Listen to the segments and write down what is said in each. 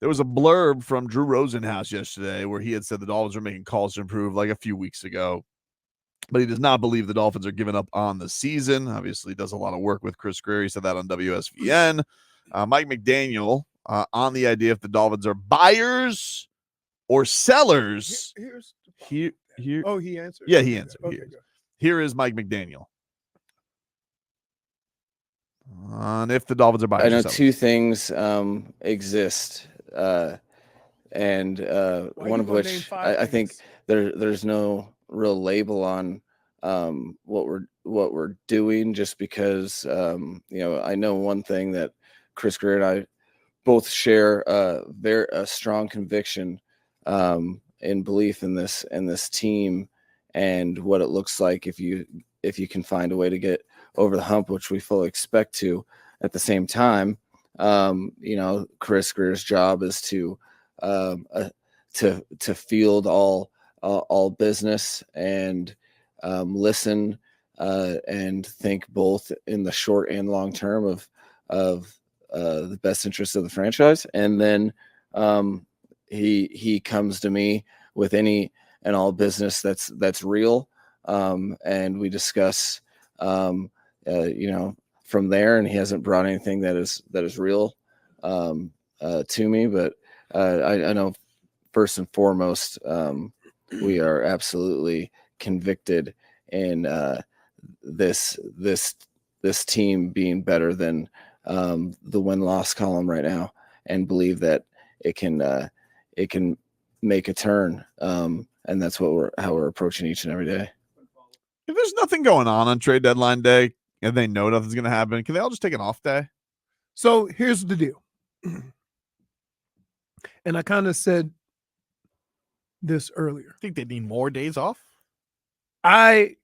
There was a blurb from Drew Rosenhaus yesterday where he had said the Dolphins are making calls to improve like a few weeks ago, but he does not believe the Dolphins are giving up on the season. Obviously, does a lot of work with Chris Grier. He said that on WSVN. Mike McDaniel on the idea if the Dolphins are buyers or sellers. He answered. Yeah, he answered. Okay, here is Mike McDaniel. On if the Dolphins are buyers. I know two things exist. And one of which I think there's no real label on what we're doing, just because I know one thing that Chris Grier and I both share a strong conviction and belief in this team and what it looks like if you can find a way to get over the hump, which we fully expect to. At the same time, Chris Grier's job is to field all business and listen and think both in the short and long term of the best interest of the franchise. And then he comes to me with any and all business that's real, and we discuss from there. And he hasn't brought anything that is real to me, but I know first and foremost, we are absolutely convicted in this team being better than the win-loss column right now, and believe that it can make a turn. And that's how we're approaching each and every day. If there's nothing going on trade deadline day and they know nothing's going to happen, can they all just take an off day? So here's the deal. And I kind of said this earlier. I think they need more days off. I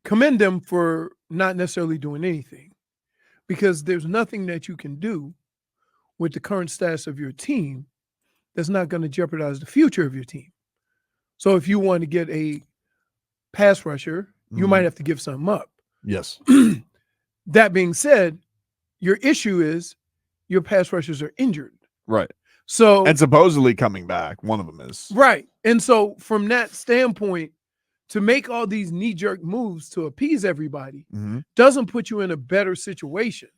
commend them for not necessarily doing anything, because there's nothing that you can do with the current status of your team that's not going to jeopardize the future of your team. So if you want to get a pass rusher, you might have to give something up. Yes. That being said, your issue is your pass rushers are injured. Right. So, and supposedly coming back. One of them is. Right. And so from that standpoint, to make all these knee-jerk moves to appease everybody doesn't put you in a better situation.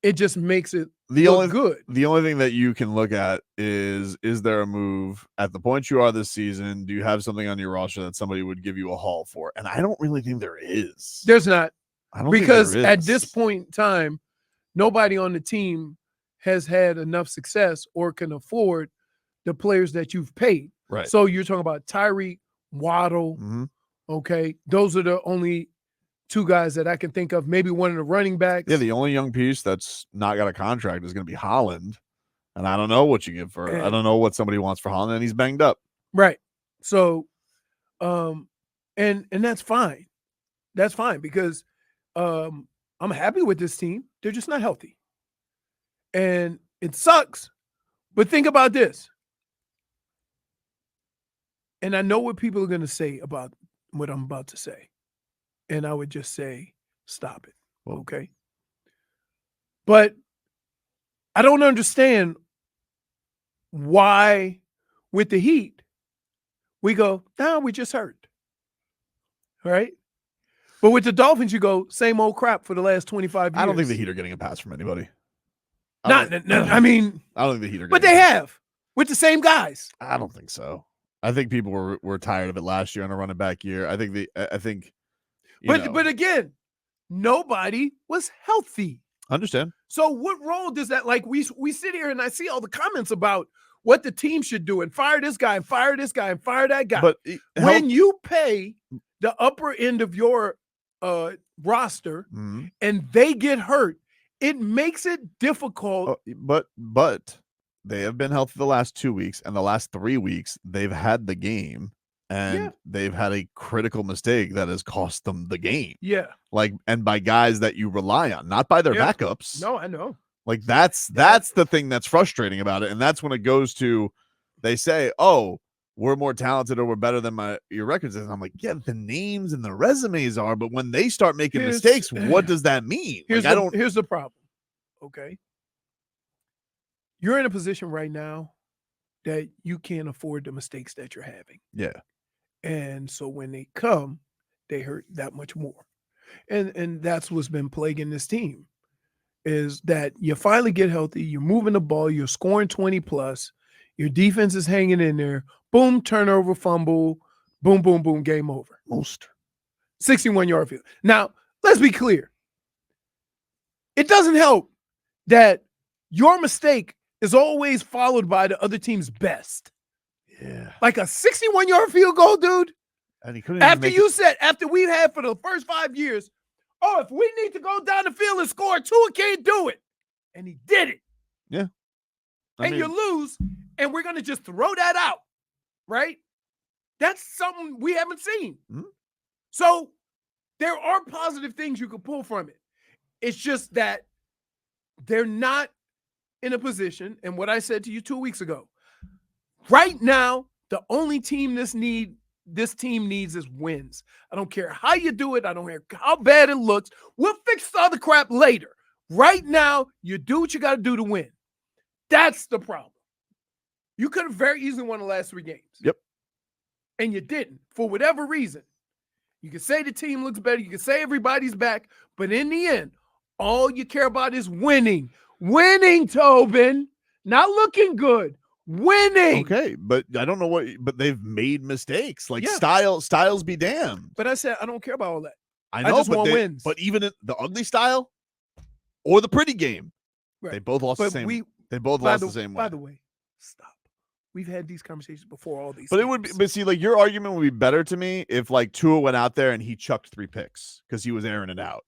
It just makes it look good. The only thing that you can look at is there a move at the point you are this season? Do you have something on your roster that somebody would give you a haul for? And I don't really think there is. There's not. I don't because think there is. At this point in time, nobody on the team has had enough success or can afford the players that you've paid. Right. So you're talking about Tyreek, Waddle. Okay. Those are the only two guys that I can think of. Maybe one of the running backs. Yeah, the only young piece that's not got a contract is going to be Holland. And I don't know what you give for I don't know what somebody wants for Holland, and he's banged up. Right. So and that's fine. That's fine, because I'm happy with this team. They're just not healthy. And it sucks. But think about this. And I know what people are going to say about what I'm about to say. And I would just say, stop it. Okay. But I don't understand why with the Heat, we go, no, we just hurt. All right. But with the Dolphins, you go, same old crap for the last 25 years. I don't think the Heat are getting a pass from anybody. I don't think the Heat are. But they have with the same guys. I don't think so. I think people were tired of it last year on a running back year. But again, nobody was healthy. Understand. So what role does that, like, we sit here and I see all the comments about what the team should do and fire this guy and fire this guy and fire that guy. But when you pay the upper end of your roster and they get hurt, it makes it difficult. But they have been healthy the last 2 weeks, and the last 3 weeks they've had the game, and they've had a critical mistake that has cost them the game. Yeah. And by guys that you rely on, not by their backups. No, I know. Like that's the thing that's frustrating about it. And that's when it goes to, they say, oh, we're more talented or we're better than your records. And I'm like, yeah, the names and the resumes are, but when they start making mistakes, what does that mean? Here's the problem. Okay. you're in a position right now that you can't afford the mistakes that you're having. Yeah. And so when they come, they hurt that much more. And that's what's been plaguing this team, is that you finally get healthy, you're moving the ball, you're scoring 20 plus, your defense is hanging in there, boom, turnover, fumble, boom, boom, boom, game over. Most 61-yard field. Now, let's be clear. It doesn't help that your mistake is always followed by the other team's best. Yeah. Like a 61-yard field goal, dude. And he couldn't After we've had for the first 5 years, if we need to go down the field and score, Tua can't do it. And he did it. Yeah. You lose, and we're going to just throw that out, right? That's something we haven't seen. Mm-hmm. So there are positive things you can pull from it. It's just that they're not in a position, and what I said to you 2 weeks ago, right now, the only team this team needs is wins. I don't care how you do it. I don't care how bad it looks. We'll fix the other crap later. Right now, you do what you got to do to win. That's the problem. You could have very easily won the last 3 games. Yep. And you didn't, for whatever reason. You can say the team looks better. You can say everybody's back. But in the end, all you care about is winning. Winning, Tobin. Not looking good. Winning. Okay, but I don't know but they've made mistakes. Like styles be damned. But I said I don't care about all that. I know, I just want wins. But even in the ugly style or the pretty game, right. They both lost the same way. They both lost the same way. By the way, stop. We've had these conversations before all these. But see, like your argument would be better to me if like Tua went out there and he chucked 3 picks because he was airing it out.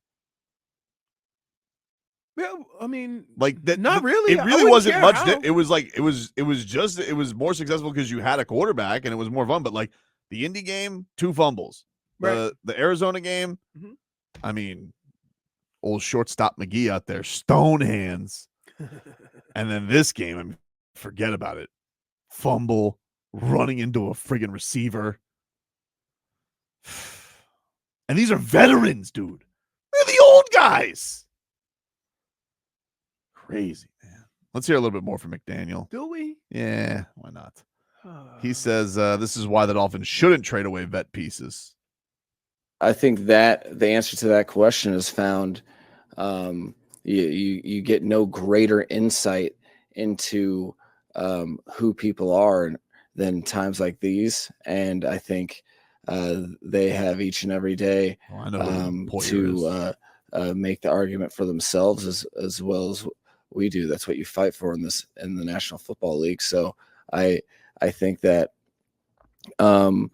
Well, I mean, like that. Not really. It really wasn't much. It was like it was more successful because you had a quarterback and it was more fun. But like the Indy game, 2 fumbles. Right. The Arizona game, I mean, old shortstop McGee out there, stone hands. And then this game, I mean, forget about it. Fumble, running into a friggin' receiver. And these are veterans, dude. They're the old guys. Crazy, man. Let's hear a little bit more from McDaniel. Do we? Yeah, why not? He says this is why the Dolphins shouldn't trade away vet pieces. I think that the answer to that question is found. You get no greater insight into who people are than times like these, and I think they have each and every day to make the argument for themselves as well as we do. That's what you fight for in the National Football League. So I think that the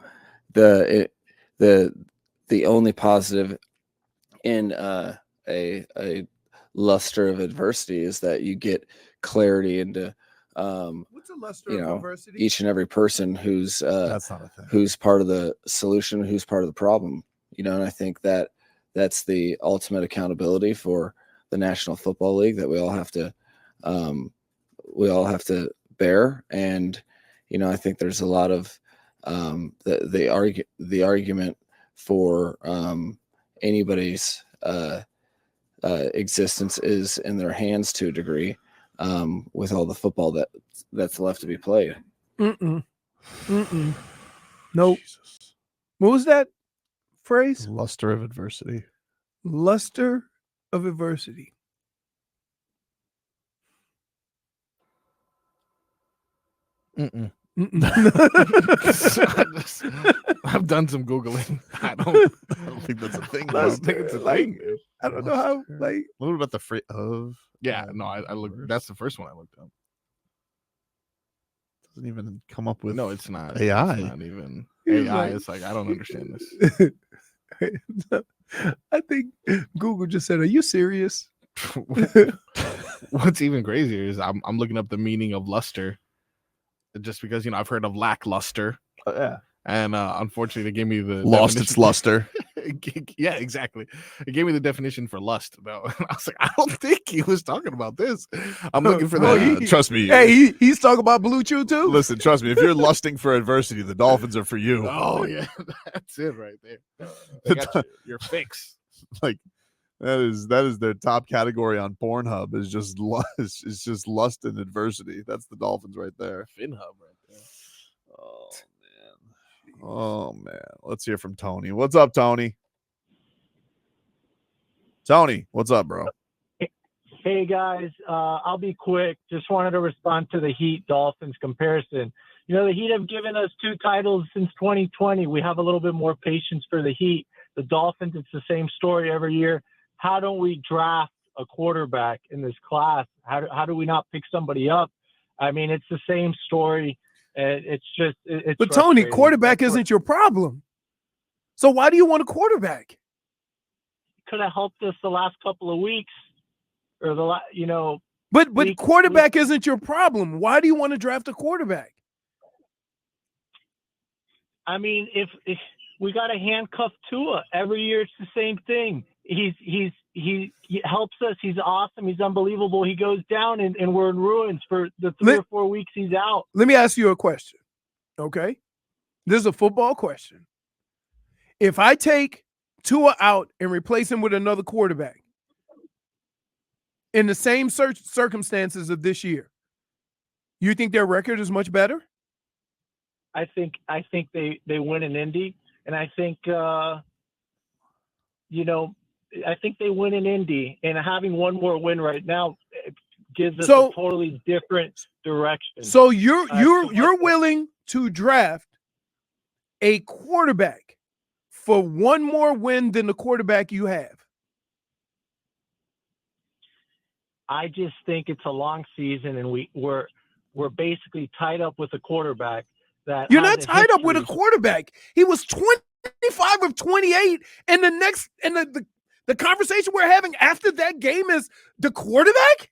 only positive in a luster of adversity is that you get clarity into what's a luster of adversity? Each and every person who's that's not a thing. Who's part of the solution, who's part of the problem. And I think that that's the ultimate accountability for the National Football League that we all have to bear. And I think there's a lot of the argument for anybody's existence is in their hands to a degree, with all the football that's left to be played. Nope. Jesus. What was that phrase? Luster of adversity. Luster of adversity. I've done some Googling. I don't think that's a thing. I don't think it's a thing. I don't know how. Like, what about the phrase of? Yeah, no, I looked. That's the first one I looked up. Doesn't even come up with. No, it's not AI. It's not even AI. It's like I don't understand this. I think Google just said, "Are you serious?" What's even crazier is I'm looking up the meaning of luster, just because I've heard of lackluster. Yeah. And unfortunately, they gave me the lost definition. its luster. Yeah, exactly. It gave me the definition for lust, though. I was like, I don't think he was talking about this. I'm looking for that. Trust me. Hey, he's talking about Blue Chew too. Listen, trust me. If you're lusting for adversity, the Dolphins are for you. Oh yeah, that's it right there. They got your fix. Like That is their top category on Pornhub is just lust and adversity. That's the Dolphins right there. FinHub right there. Oh man. Let's hear from Tony. What's up, Tony? Tony, what's up, bro? Hey guys, I'll be quick. Just wanted to respond to the Heat Dolphins comparison. You know, the Heat have given us 2 titles since 2020. We have a little bit more patience for the Heat. The Dolphins, it's the same story every year. How don't we draft a quarterback in this class? How do we not pick somebody up? I mean, it's the same story. It's just it's. But Tony, quarterback isn't your problem. So why do you want a quarterback? Could have helped us the last couple of weeks, or But quarterback isn't your problem. Why do you want to draft a quarterback? I mean, if we got to handcuff Tua every year, it's the same thing. He helps us. He's awesome. He's unbelievable. He goes down and we're in ruins for the 3 or 4 weeks he's out. Let me ask you a question. Okay. This is a football question. If I take Tua out and replace him with another quarterback in the same circumstances of this year, you think their record is much better? I think they win in Indy, and I think I think they win in Indy, and having one more win right now gives us a totally different direction. So you're willing to draft a quarterback for one more win than the quarterback you have? I just think it's a long season, and we're basically tied up with a quarterback that you're not tied up with a quarterback. He was 25 of 28, and the conversation we're having after that game is the quarterback?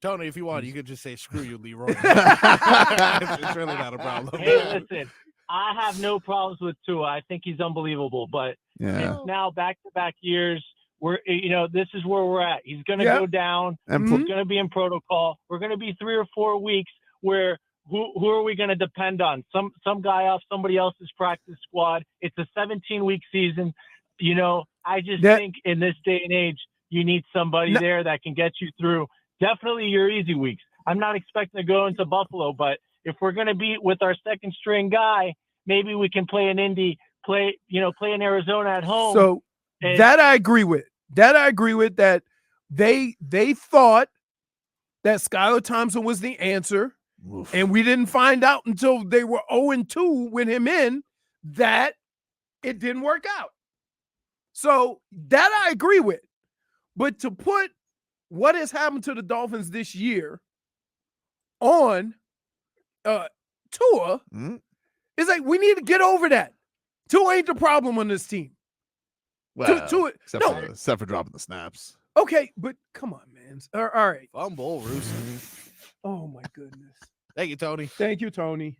Tony, if you want, you could just say, screw you, Leroy. It's really not a problem. Hey, listen, I have no problems with Tua. I think he's unbelievable, but it's now back-to-back years. This is where we're at. He's going to go down. He's going to be in protocol. We're going to be 3 or 4 weeks where who are we going to depend on? Some guy off somebody else's practice squad. It's a 17-week season. I just think in this day and age, you need somebody there that can get you through definitely your easy weeks. I'm not expecting to go into Buffalo, but if we're going to be with our second string guy, maybe we can play in Indy, play in Arizona at home. So that I agree with. That they thought that Skylar Thompson was the answer. Oof. And we didn't find out until they were 0-2 with him in that it didn't work out. So that I agree with. But to put what has happened to the Dolphins this year on Tua, it's like we need to get over that. Tua ain't the problem on this team. Well, except for dropping the snaps. Okay, but come on, man. All right. Fumble, Rooster. Oh, my goodness. Thank you, Tony. Thank you, Tony.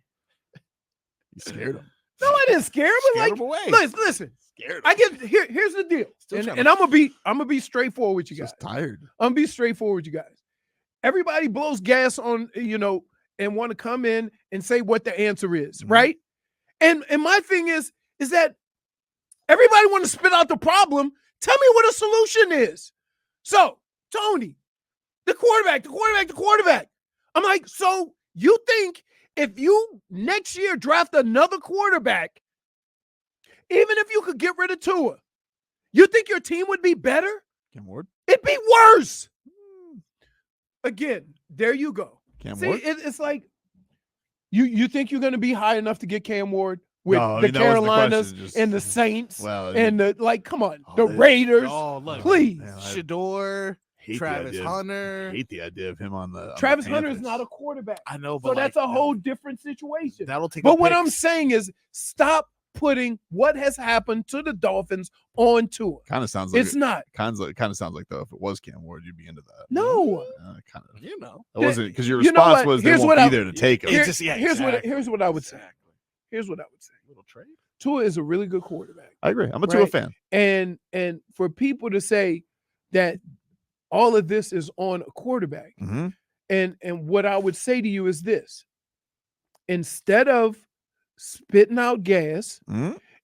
You scared him. No, I didn't scare him. Scared him away. Listen. Scared him. I get here's the deal. And I'm gonna be straightforward with you guys. Just tired. I'm gonna be straightforward with you guys. Everybody blows gas on, and want to come in and say what the answer is, right? And my thing is that everybody want to spit out the problem. Tell me what a solution is. So, Tony, the quarterback. I'm like, so you think if you next year draft another quarterback, even if you could get rid of Tua, you think your team would be better? Cam Ward? It'd be worse. Again, there you go. Cam Ward? It's like you think you're going to be high enough to get Cam Ward with the Carolinas and the Saints and come on, the Raiders. Oh, look, please. Shador, Travis Hunter. I hate the idea of him on the Travis Hunter is not a quarterback. I know, but so that's a whole different situation. That'll take. But what I'm saying is, stop putting what has happened to the Dolphins on Tua. Kind of sounds like it's not. Kind of sounds like though, if it was Cam Ward, you'd be into that. No, kind of. You know, it wasn't because your response was they won't be there to take him. Here's what I would say. Here's what I would say. Little trade. Tua is a really good quarterback. I agree. I'm a Tua fan. And for people to say that all of this is on a quarterback, and what I would say to you is this: instead of spitting out gas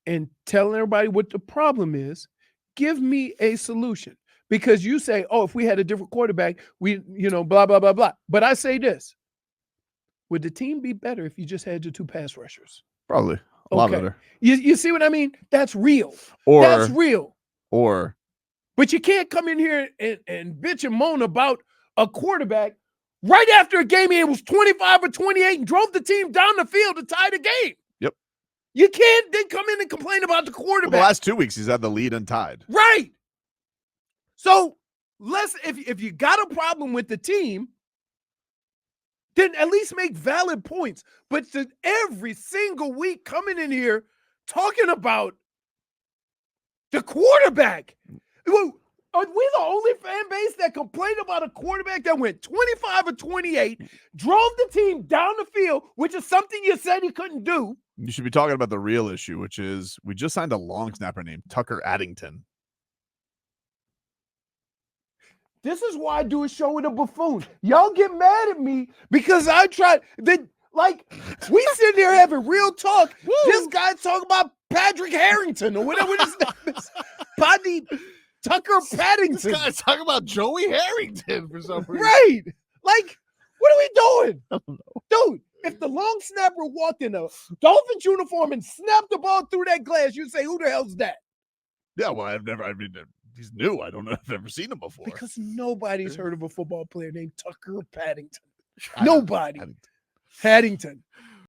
and telling everybody what the problem is. Give me a solution. Because you say, oh, if we had a different quarterback, we, blah, blah, blah, blah. But I say this. Would the team be better if you just had your 2 pass rushers? Probably. A lot better. You see what I mean? That's real. That's real. But you can't come in here and bitch and moan about a quarterback right after a game he was 25 or 28 and drove the team down the field to tie the game. Yep. You can't then come in and complain about the quarterback. Well, the last 2 weeks, he's had the lead and tied. Right. So if you got a problem with the team, then at least make valid points. But every single week coming in here talking about the quarterback. Are we the only fan base that complained about a quarterback that went 25 or 28, drove the team down the field, which is something you said he couldn't do? You should be talking about the real issue, which is we just signed a long snapper named Tucker Paddington. This is why I do a show with a buffoon. Y'all get mad at me because I tried. We sitting here having real talk. Woo. This guy talking about Patrick Harrington or whatever his name is. Tucker Paddington. This guy's talking about Joey Harrington for some reason. Right. Like, what are we doing? I don't know. Dude, if the long snapper walked in a Dolphins uniform and snapped the ball through that glass, you'd say, who the hell's that? Yeah, well, he's new. I don't know if I've ever seen him before. Because nobody's heard of a football player named Tucker Paddington. Nobody. Paddington.